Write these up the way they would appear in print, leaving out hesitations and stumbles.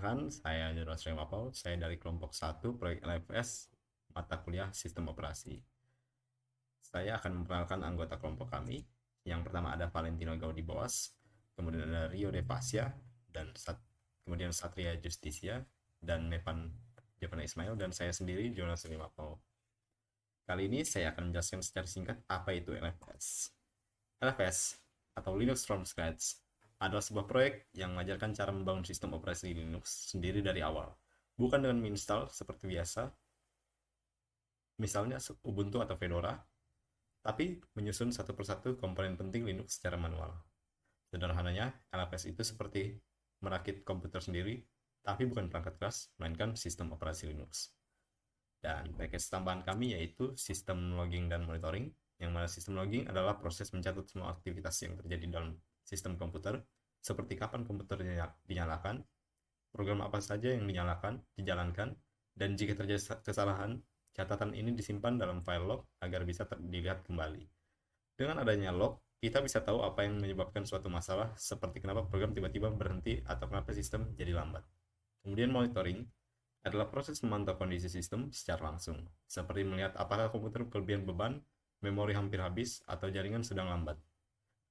Perkenalkan, saya Jonas Remapau. Saya dari kelompok 1 proyek LFS mata kuliah Sistem Operasi. Saya akan memperkenalkan anggota kelompok kami. Yang pertama ada Valentino Gaudi Boas, kemudian ada Rio De Pasya, dan kemudian Satria Justisia, dan Nevan Jepana Ismail, dan saya sendiri Jonas Remapau. Kali ini saya akan menjelaskan secara singkat apa itu LFS. LFS atau Linux from Scratch adalah sebuah proyek yang mengajarkan cara membangun sistem operasi Linux sendiri dari awal, bukan dengan menginstal seperti biasa, misalnya Ubuntu atau Fedora, tapi menyusun satu persatu komponen penting Linux secara manual. Sederhananya, LFS itu seperti merakit komputer sendiri, tapi bukan perangkat keras, melainkan sistem operasi Linux. Dan package tambahan kami yaitu sistem logging dan monitoring, yang mana sistem logging adalah proses mencatat semua aktivitas yang terjadi dalam sistem komputer, seperti kapan komputer dinyalakan, program apa saja yang dijalankan, dan jika terjadi kesalahan, catatan ini disimpan dalam file log agar bisa dilihat kembali. Dengan adanya log, kita bisa tahu apa yang menyebabkan suatu masalah, seperti kenapa program tiba-tiba berhenti atau kenapa sistem jadi lambat. Kemudian monitoring adalah proses memantau kondisi sistem secara langsung, seperti melihat apakah komputer kelebihan beban, memori hampir habis, atau jaringan sedang lambat.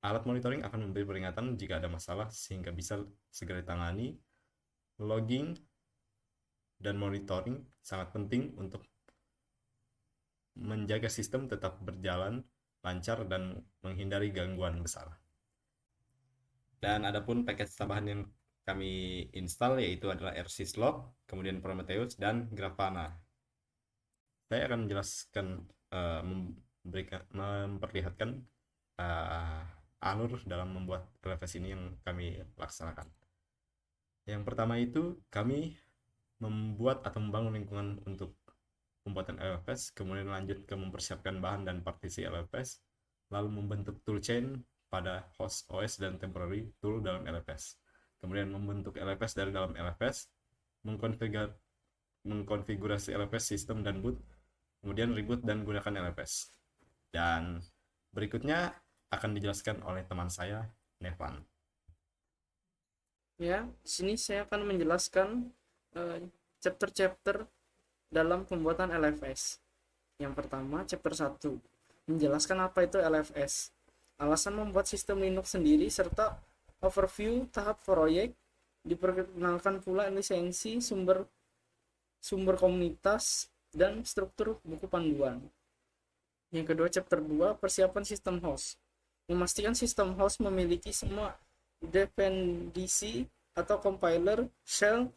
Alat monitoring akan memberi peringatan jika ada masalah sehingga bisa segera ditangani. Logging dan monitoring sangat penting untuk menjaga sistem tetap berjalan lancar dan menghindari gangguan besar. Dan adapun package tambahan yang kami install yaitu adalah rsyslog, kemudian Prometheus, dan Grafana. Saya akan menjelaskan, memperlihatkan alur dalam membuat LFS ini yang kami laksanakan. Yang pertama itu kami membuat atau membangun lingkungan untuk pembuatan LFS, kemudian lanjut ke mempersiapkan bahan dan partisi LFS, lalu membentuk toolchain pada host OS dan temporary tool dalam LFS. Kemudian membentuk LFS dari dalam LFS, mengkonfigurasi LFS sistem dan boot, kemudian reboot dan gunakan LFS. Dan berikutnya akan dijelaskan oleh teman saya, Nevan. Ya, di sini saya akan menjelaskan chapter-chapter dalam pembuatan LFS. Yang pertama, chapter 1, menjelaskan apa itu LFS, alasan membuat sistem Linux sendiri, serta overview tahap proyek. Diperkenalkan pula lisensi, sumber komunitas, dan struktur buku panduan. Yang kedua, chapter 2, persiapan sistem host, memastikan sistem host memiliki semua dependensi atau compiler, shell,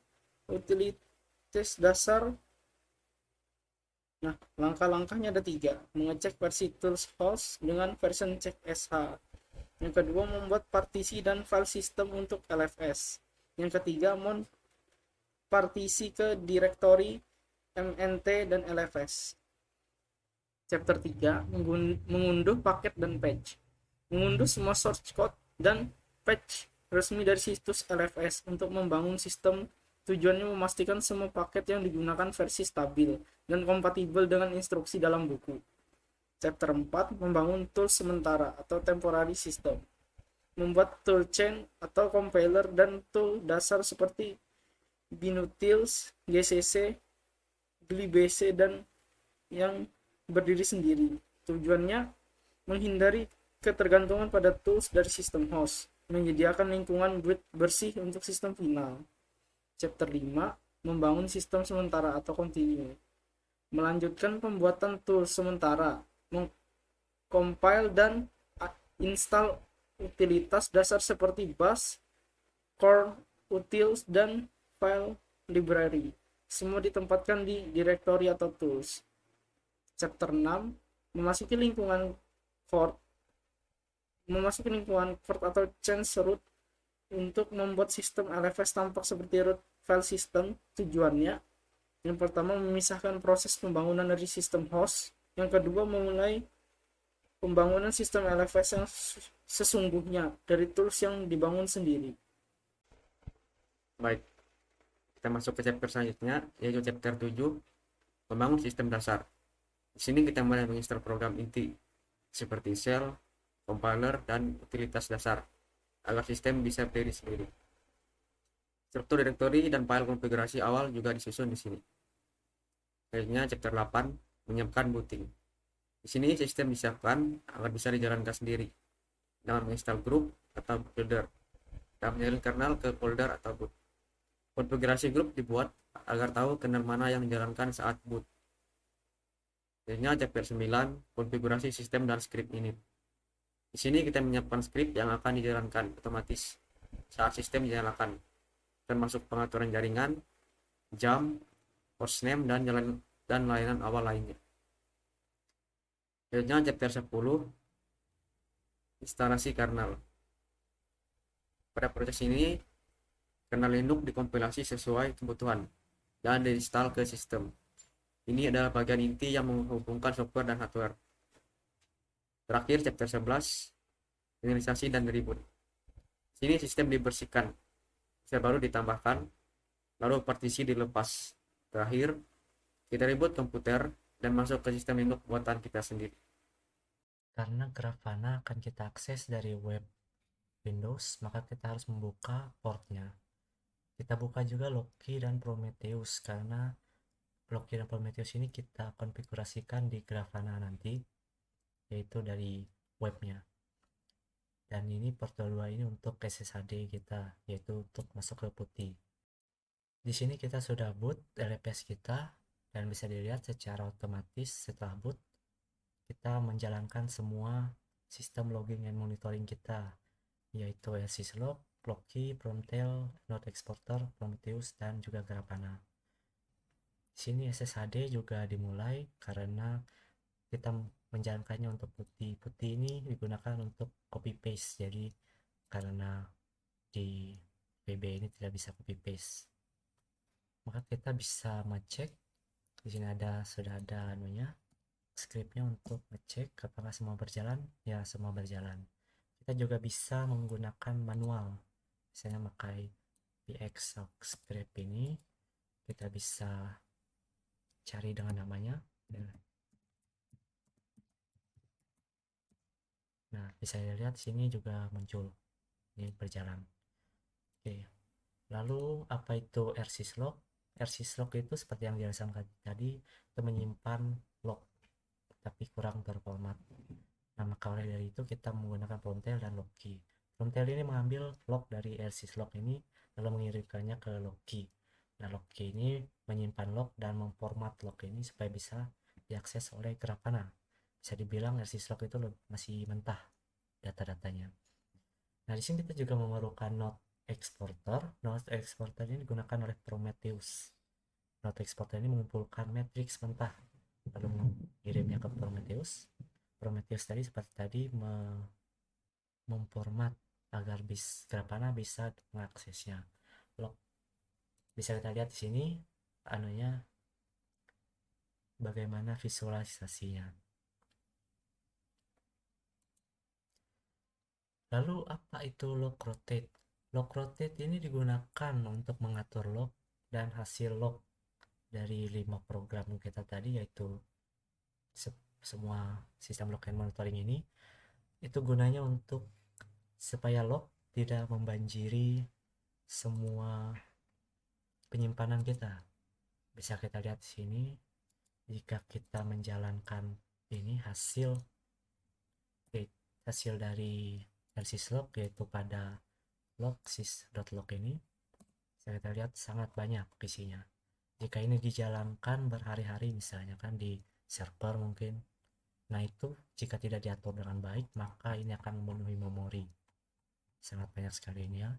utilitas dasar. Nah, langkah-langkahnya ada 3. Mengecek versi tools host dengan version check SH. Yang kedua, membuat partisi dan file system untuk LFS. Yang ketiga, partisi ke directory MNT dan LFS. Chapter 3, mengunduh paket dan patch. Mengunduh semua source code dan patch resmi dari situs LFS untuk membangun sistem. Tujuannya memastikan semua paket yang digunakan versi stabil dan kompatibel dengan instruksi dalam buku. Chapter 4, membangun tools sementara atau temporary system. Membuat toolchain atau compiler dan tool dasar seperti binutils, GCC, glibc, dan yang berdiri sendiri. Tujuannya menghindari ketergantungan pada tools dari sistem host, menyediakan lingkungan boot bersih untuk sistem final. Chapter 5, membangun sistem sementara atau continue. Melanjutkan pembuatan tools sementara, compile dan install utilitas dasar seperti bash, core, utils, dan file library. Semua ditempatkan di directory atau tools. Chapter 6, memasuki lingkungan port atau change root untuk membuat sistem LFS tampak seperti root file system. Tujuannya, yang pertama, memisahkan proses pembangunan dari sistem host. Yang kedua, memulai pembangunan sistem LFS yang sesungguhnya dari tools yang dibangun sendiri. Baik, kita masuk ke chapter selanjutnya, yaitu chapter 7, membangun sistem dasar. Di sini kita mulai menginstal program inti seperti shell, compiler, dan utilitas dasar agar sistem bisa berdiri sendiri. Struktur direktori dan file konfigurasi awal juga disusun di sini. Selanjutnya chapter 8, menyiapkan booting. Di sini sistem disiapkan agar bisa dijalankan sendiri dengan menginstal grup atau builder dan menyalin kernel ke folder atau boot. Konfigurasi grup dibuat agar tahu kernel mana yang dijalankan saat boot. Selanjutnya chapter 9, konfigurasi sistem dan script init. Di sini kita menyiapkan script yang akan dijalankan otomatis saat sistem dinyalakan, termasuk pengaturan jaringan, jam, hostname, dan layanan awal lainnya. Selanjutnya chapter 10, instalasi kernel. Pada proses ini, kernel Linux dikompilasi sesuai kebutuhan dan diinstal ke sistem. Ini adalah bagian inti yang menghubungkan software dan hardware. Terakhir, chapter 11, finalisasi dan reboot. Sini sistem dibersihkan, file baru ditambahkan, lalu partisi dilepas. Terakhir, kita reboot komputer dan masuk ke sistem Linux buatan kita sendiri. Karena Grafana akan kita akses dari web Windows, maka kita harus membuka portnya. Kita buka juga Loki dan Prometheus, karena Loki dan Prometheus ini kita konfigurasikan di Grafana nanti, yaitu dari webnya. Dan ini port 22 ini untuk SSHD kita, yaitu untuk masuk ke putih. Di sini kita sudah boot LPS kita, dan bisa dilihat secara otomatis setelah boot kita menjalankan semua sistem logging and monitoring kita, yaitu syslog, Loki, Promtail, Node Exporter, Prometheus, dan juga Grafana. Di sini SSHD juga dimulai karena kita menjalankannya untuk putih. Putih ini digunakan untuk copy paste, jadi karena di VB ini tidak bisa copy paste, maka kita bisa ngecek. Di sini sudah ada anunya, scriptnya untuk ngecek apakah semua berjalan. Ya, semua berjalan. Kita juga bisa menggunakan manual, misalnya pakai px script ini. Kita bisa cari dengan namanya. Nah, bisa dilihat sini juga muncul ini berjalan. Oke, lalu apa itu rsyslog? Rsyslog itu seperti yang dijelaskan tadi, itu menyimpan log tapi kurang terformat. Nah, maka oleh dari itu kita menggunakan Promtail dan Loki. Promtail ini mengambil log dari rsyslog ini lalu mengirimkannya ke Loki. Nah, Loki ini menyimpan log dan memformat log ini supaya bisa diakses oleh Grafana. Bisa dibilang rsyslog itu masih mentah data-datanya. Nah, di sini kita juga memerlukan Node Exporter. Node Exporter ini digunakan oleh Prometheus. Node Exporter ini mengumpulkan matriks mentah lalu mengirimnya ke Prometheus. Prometheus tadi seperti tadi memformat agar Grafana bisa mengaksesnya. Log bisa kita lihat di sini anunya bagaimana visualisasinya. Lalu apa itu log rotate? Log rotate ini digunakan untuk mengatur log dan hasil log dari 5 program kita tadi, yaitu semua sistem log and monitoring ini. Itu gunanya untuk supaya log tidak membanjiri semua penyimpanan kita. Bisa kita lihat di sini, jika kita menjalankan ini hasil dari syslog, yaitu pada log sys.log ini, bisa kita lihat sangat banyak isinya. Jika ini dijalankan berhari-hari misalnya kan di server mungkin, nah itu jika tidak diatur dengan baik maka ini akan memenuhi memori. Sangat banyak sekali ini ya.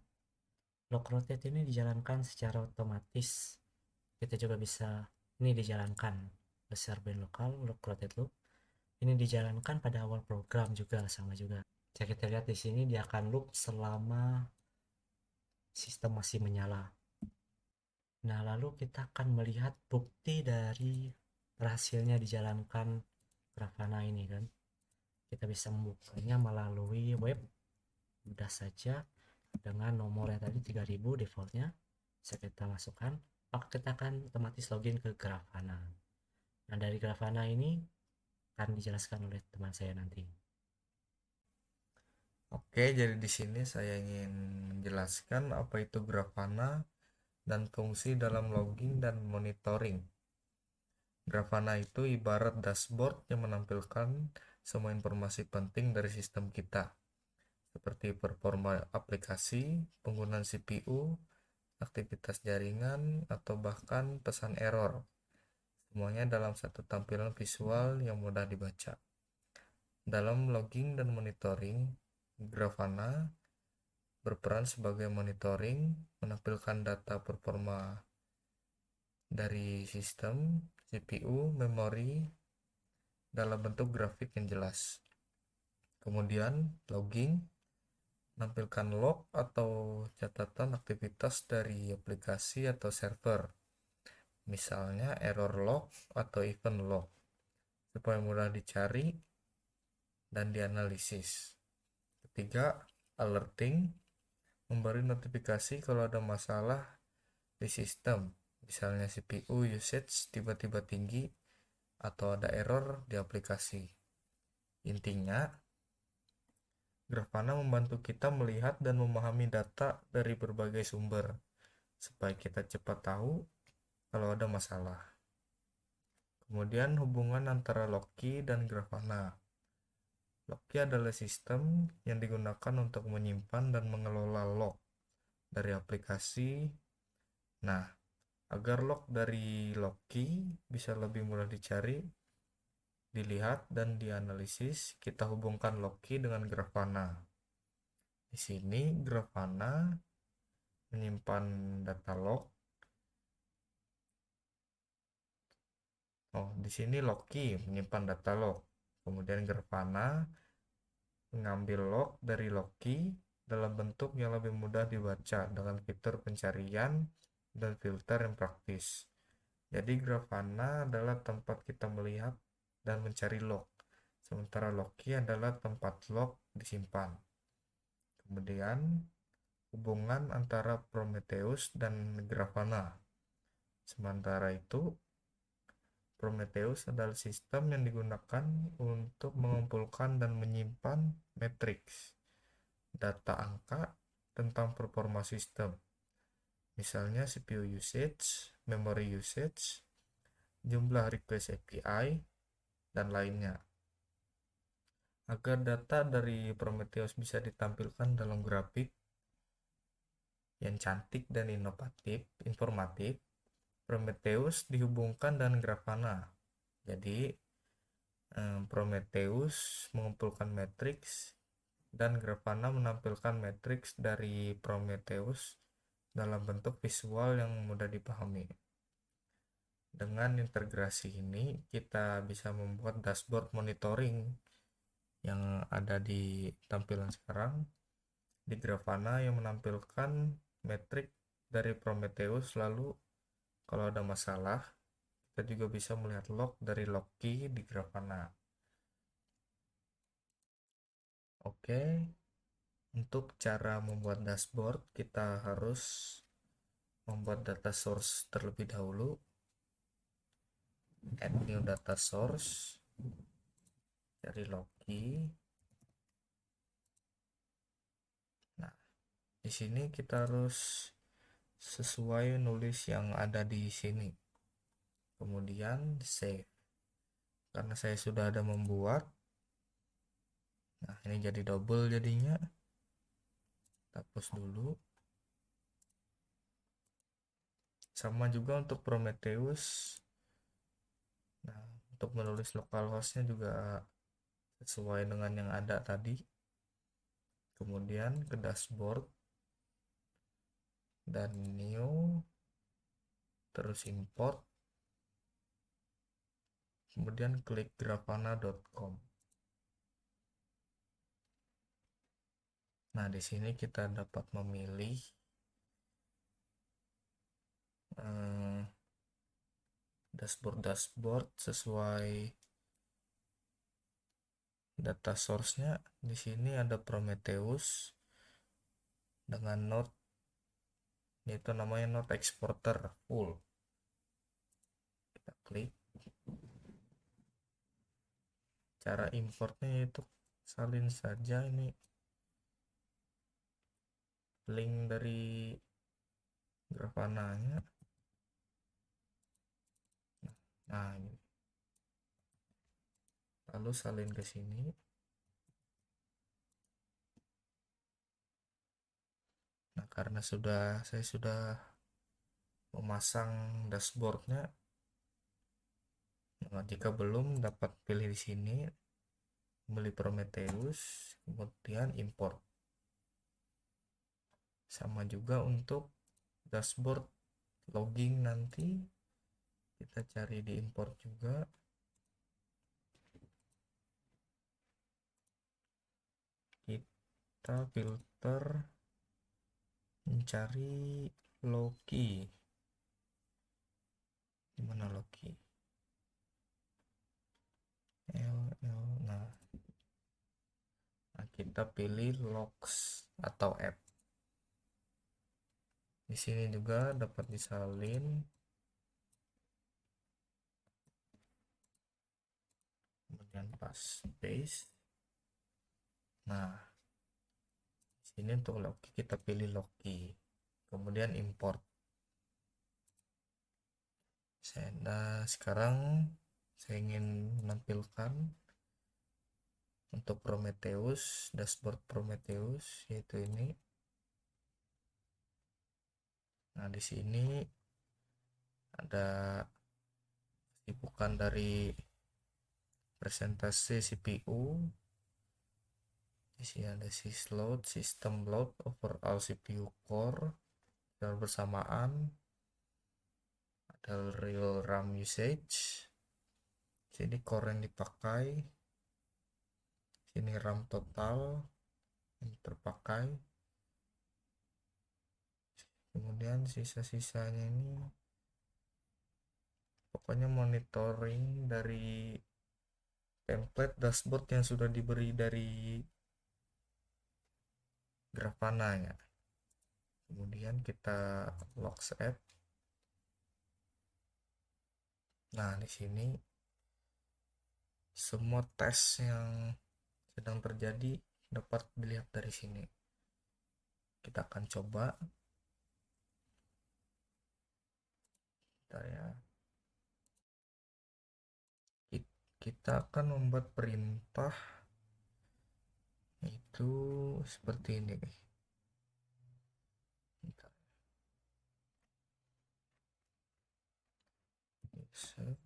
Log rotate ini dijalankan secara otomatis. Kita juga bisa ini dijalankan besar band lokal log rotate loop. Ini dijalankan pada awal program juga, sama juga. Jika kita lihat di sini dia akan loop selama sistem masih menyala. Nah, lalu kita akan melihat bukti dari berhasilnya dijalankan Grafana ini kan. Kita bisa membukanya melalui web, mudah saja dengan nomor yang tadi 3000 defaultnya. Bisa kita masukkan, maka kita akan otomatis login ke Grafana. Nah, dari Grafana ini akan dijelaskan oleh teman saya nanti. Oke, jadi di sini saya ingin menjelaskan apa itu Grafana dan fungsi dalam logging dan monitoring. Grafana itu ibarat dashboard yang menampilkan semua informasi penting dari sistem kita, seperti performa aplikasi, penggunaan CPU, aktivitas jaringan, atau bahkan pesan error. Semuanya dalam satu tampilan visual yang mudah dibaca. Dalam logging dan monitoring, Grafana berperan sebagai monitoring, menampilkan data performa dari sistem, CPU, memori dalam bentuk grafik yang jelas. Kemudian logging menampilkan log atau catatan aktivitas dari aplikasi atau server, misalnya error log atau event log, supaya mudah dicari dan dianalisis. Ketiga, alerting memberi notifikasi kalau ada masalah di sistem, misalnya CPU usage tiba-tiba tinggi atau ada error di aplikasi. Intinya, Grafana membantu kita melihat dan memahami data dari berbagai sumber, supaya kita cepat tahu kalau ada masalah. Kemudian hubungan antara Loki dan Grafana. Loki adalah sistem yang digunakan untuk menyimpan dan mengelola log dari aplikasi. Nah, agar log dari Loki bisa lebih mudah dicari, dilihat, dan dianalisis, kita hubungkan Loki dengan Grafana. Di sini Grafana menyimpan data log. Di sini Loki menyimpan data log. Kemudian Grafana mengambil log dari Loki dalam bentuk yang lebih mudah dibaca dengan fitur pencarian dan filter yang praktis. Jadi Grafana adalah tempat kita melihat dan mencari log, sementara Loki adalah tempat log disimpan. Kemudian hubungan antara Prometheus dan Grafana. Sementara itu, Prometheus adalah sistem yang digunakan untuk mengumpulkan dan menyimpan matriks, data angka tentang performa sistem, misalnya CPU usage, memory usage, jumlah request API, dan lainnya. Agar data dari Prometheus bisa ditampilkan dalam grafik yang cantik dan informatif, Prometheus dihubungkan dengan Grafana. Jadi Prometheus mengumpulkan matriks dan Grafana menampilkan matriks dari Prometheus dalam bentuk visual yang mudah dipahami. Dengan integrasi ini kita bisa membuat dashboard monitoring yang ada di tampilan sekarang di Grafana yang menampilkan metrik dari Prometheus. Lalu kalau ada masalah, kita juga bisa melihat log dari Loki di Grafana. Oke, untuk cara membuat dashboard, kita harus membuat data source terlebih dahulu. Add new data source, cari Loki. Nah, di sini kita harus sesuai nulis yang ada di sini. Kemudian save. Karena saya sudah ada membuat, nah ini jadi double jadinya. Kita hapus dulu. Sama juga untuk Prometheus. Nah, untuk menulis localhostnya juga sesuai dengan yang ada tadi. Kemudian ke dashboard dan new, terus import, kemudian klik grafana.com. Nah, di sini kita dapat memilih dashboard sesuai data source-nya. Di sini ada Prometheus dengan node, yaitu namanya node exporter full. Kita klik. Cara importnya yaitu salin saja ini link dari Grafananya. Nah, ini. Lalu salin ke sini. Nah, karena saya sudah memasang dashboardnya. Nah, jika belum, dapat pilih di sini, beli Prometheus, kemudian import. Sama juga untuk dashboard logging nanti, kita cari di import juga. Kita filter mencari Loki. Gimana Loki? Nah, kita pilih logs atau app. Di sini juga dapat disalin. Kemudian paste. Nah, di sini untuk Loki kita pilih Loki. Kemudian import. Sekarang saya ingin menampilkan untuk Prometheus, dashboard Prometheus, yaitu ini. Nah, di sini ada kesibukan dari presentasi CPU. Di sini ada sysload, system load, overall CPU core, dan bersamaan ada real RAM usage. Sini core yang dipakai, sini RAM total yang terpakai, kemudian sisa-sisanya ini pokoknya monitoring dari template dashboard yang sudah diberi dari Grafana ya. Kemudian kita logs app. Nah, di sini semua tes yang sedang terjadi dapat dilihat dari sini. Kita akan coba. Bentar ya. Kita akan membuat perintah itu seperti ini. Bentar. Dash time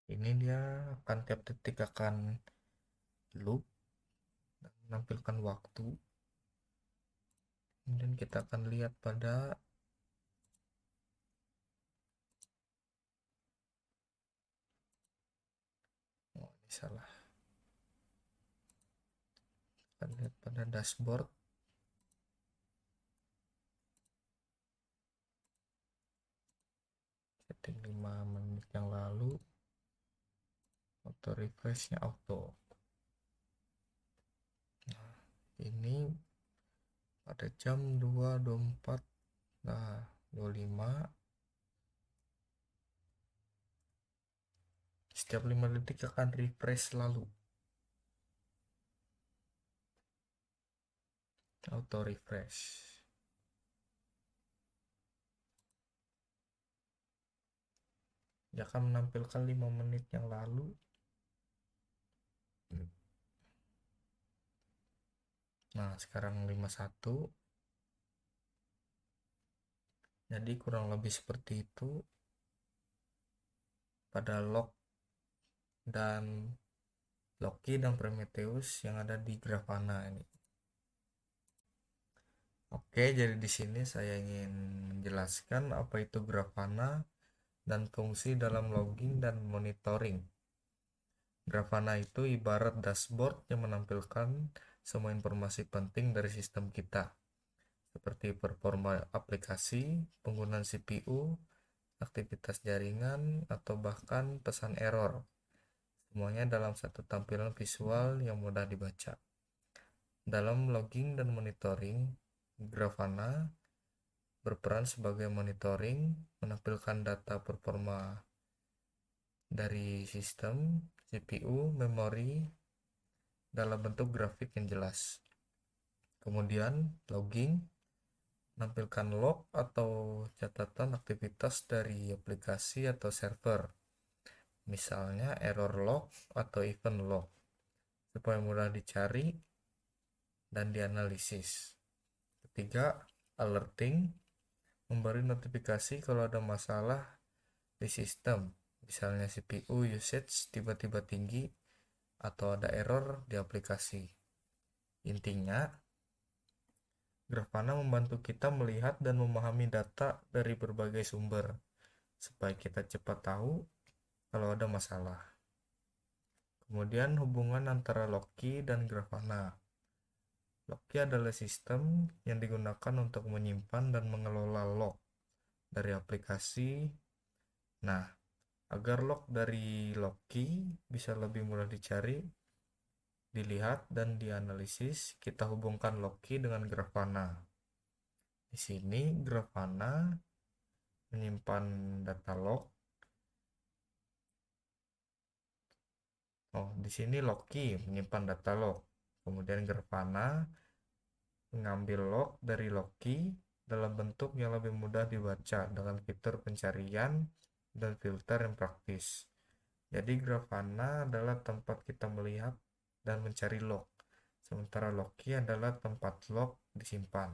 ini dia akan tiap detik akan loop dan menampilkan waktu. Kemudian kita akan lihat pada ini salah. Kita lihat pada dashboard. Setting 5 menit yang lalu. Auto refreshnya auto. Nah, ini pada jam 2.24 nah 25 setiap 5 detik akan refresh selalu. Auto refresh. Dia akan menampilkan 5 menit yang lalu. Nah, sekarang 51. Jadi kurang lebih seperti itu pada log dan Loki dan Prometheus yang ada di Grafana ini. Oke, jadi di sini saya ingin menjelaskan apa itu Grafana dan fungsi dalam logging dan monitoring. Grafana itu ibarat dashboard yang menampilkan semua informasi penting dari sistem kita, seperti performa aplikasi, penggunaan CPU, aktivitas jaringan, atau bahkan pesan error. Semuanya dalam satu tampilan visual yang mudah dibaca. Dalam logging dan monitoring, Grafana berperan sebagai monitoring, menampilkan data performa dari sistem, CPU, memori dalam bentuk grafik yang jelas. Kemudian logging menampilkan log atau catatan aktivitas dari aplikasi atau server, misalnya error log atau event log, supaya mudah dicari dan dianalisis. Ketiga, alerting memberi notifikasi kalau ada masalah di sistem, misalnya CPU usage tiba-tiba tinggi atau ada error di aplikasi. Intinya, Grafana membantu kita melihat dan memahami data dari berbagai sumber, supaya kita cepat tahu kalau ada masalah. Kemudian hubungan antara Loki dan Grafana. Loki adalah sistem yang digunakan untuk menyimpan dan mengelola log dari aplikasi. Nah, agar log dari Loki bisa lebih mudah dicari, dilihat, dan dianalisis, kita hubungkan Loki dengan Grafana. Di sini Grafana menyimpan data log. Di sini Loki menyimpan data log. Kemudian Grafana mengambil log dari Loki dalam bentuk yang lebih mudah dibaca dengan fitur pencarian dan filter yang praktis. Jadi Grafana adalah tempat kita melihat dan mencari log, sementara Loki adalah tempat log disimpan.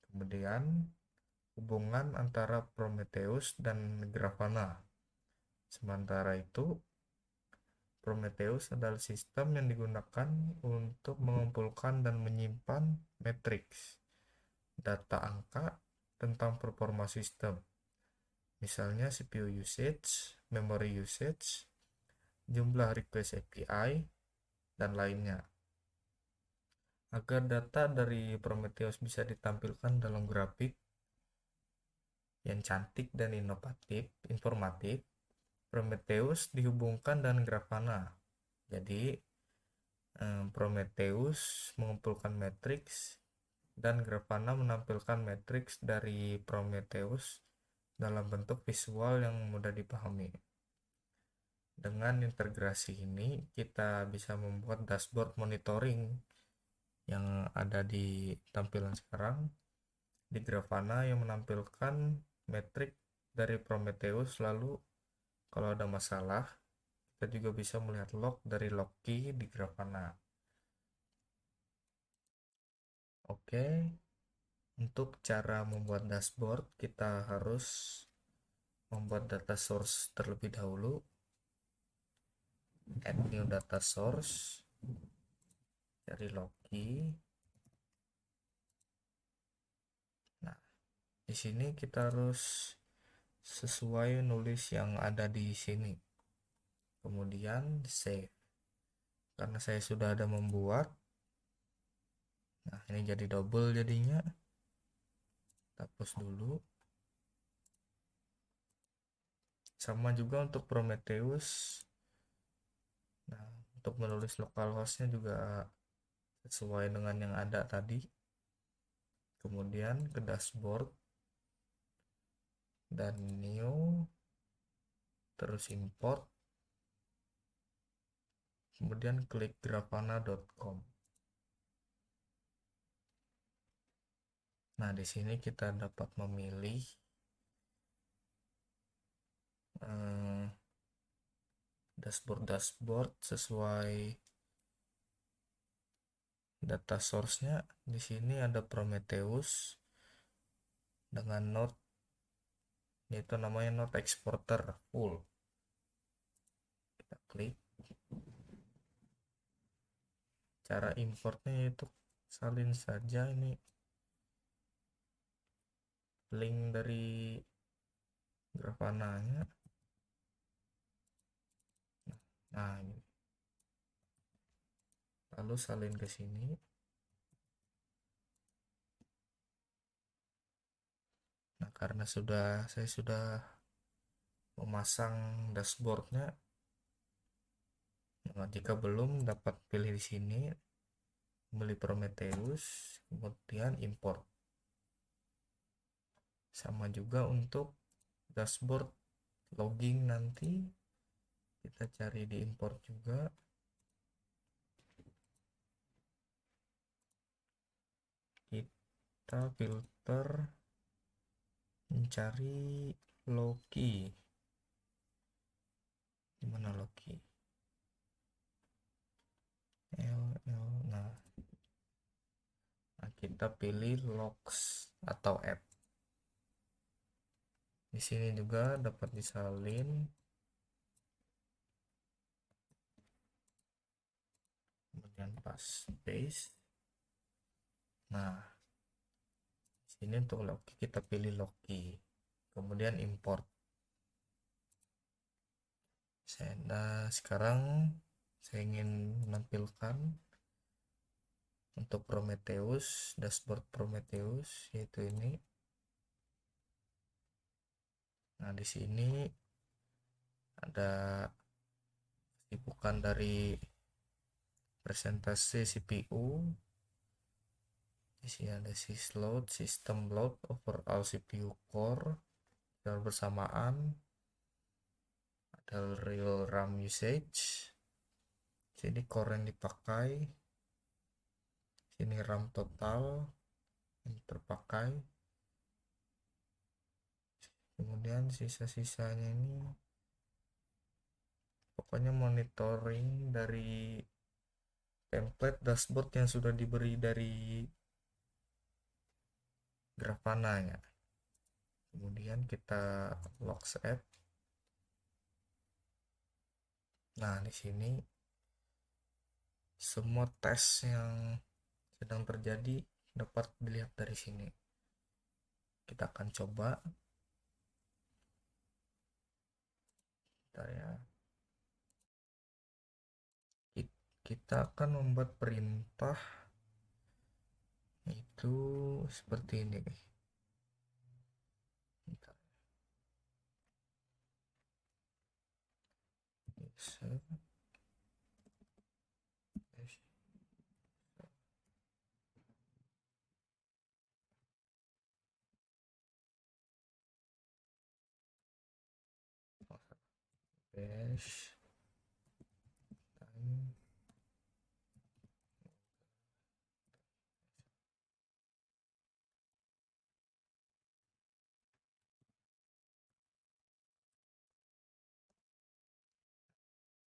Kemudian hubungan antara Prometheus dan Grafana. Sementara itu, Prometheus adalah sistem yang digunakan untuk mengumpulkan dan menyimpan matriks, data angka tentang performa sistem, misalnya CPU usage, memory usage, jumlah request API, dan lainnya. Agar data dari Prometheus bisa ditampilkan dalam grafik yang cantik dan informatif, Prometheus dihubungkan dengan Grafana. Jadi Prometheus mengumpulkan matriks dan Grafana menampilkan matriks dari Prometheus dalam bentuk visual yang mudah dipahami. Dengan integrasi ini kita bisa membuat dashboard monitoring yang ada di tampilan sekarang di Grafana yang menampilkan metrik dari Prometheus. Lalu kalau ada masalah, kita juga bisa melihat log dari Loki di Grafana. Oke, untuk cara membuat dashboard, kita harus membuat data source terlebih dahulu. Add new data source, cari Loki. Nah, di sini kita harus sesuai nulis yang ada di sini. Kemudian save. Karena saya sudah ada membuat, nah ini jadi double jadinya. Kita hapus dulu. Sama juga untuk Prometheus. Nah, untuk menulis localhostnya juga sesuai dengan yang ada tadi. Kemudian ke dashboard dan new, terus import, kemudian klik grafana.com. Nah, di sini kita dapat memilih dashboard sesuai data source-nya. Di sini ada Prometheus dengan node, yaitu namanya node exporter full. Kita klik. Cara importnya yaitu salin saja ini link dari Grafana-nya. Nah, ini. Lalu salin ke sini. karena saya sudah memasang dashboardnya. Nah, jika belum, dapat pilih di sini, beli Prometheus, kemudian import. Sama juga untuk dashboard logging, nanti kita cari di import juga. Kita filter mencari Loki. Gimana Loki? Nah, kita pilih logs atau app. Di sini juga dapat disalin. Kemudian paste. Nah, ini untuk Loki, kita pilih Loki, kemudian import. Sekarang saya ingin menampilkan untuk Prometheus, dashboard Prometheus, yaitu ini. Nah, di sini ada kesibukan dari presentasi CPU. Di sini ada sysload, system load, overall CPU core, dan bersamaan ada real RAM usage. Sini core yang dipakai, sini RAM total yang terpakai, kemudian sisa-sisanya ini pokoknya monitoring dari template dashboard yang sudah diberi dari Grafana ya. Kemudian kita logs app. Nah, di sini semua tes yang sedang terjadi dapat dilihat dari sini. Kita akan coba. Bentar ya. Kita akan membuat perintah itu seperti ini. Bentar. Bash time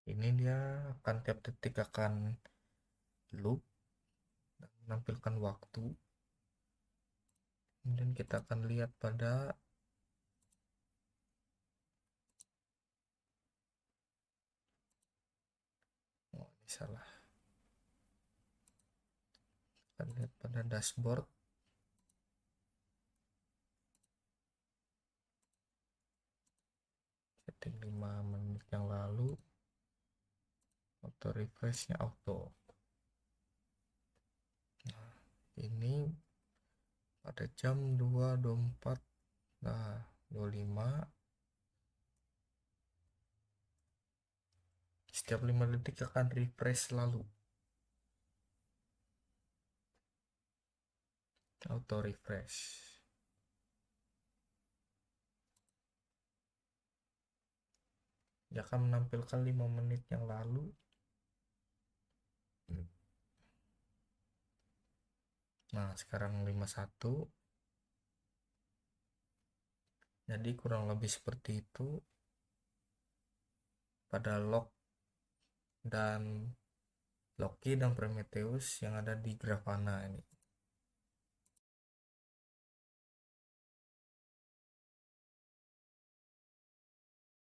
ini dia akan tiap detik akan loop dan menampilkan waktu. Kemudian kita akan lihat pada ini salah. Kita lihat pada dashboard. Setting 5 menit yang lalu. Auto refreshnya auto. Nah, ini pada jam 2.24, nah 25, setiap 5 detik akan refresh selalu, auto refresh. Dia akan menampilkan 5 menit yang lalu. Nah, sekarang 51. Jadi kurang lebih seperti itu pada log dan Loki dan Prometheus yang ada di Grafana ini.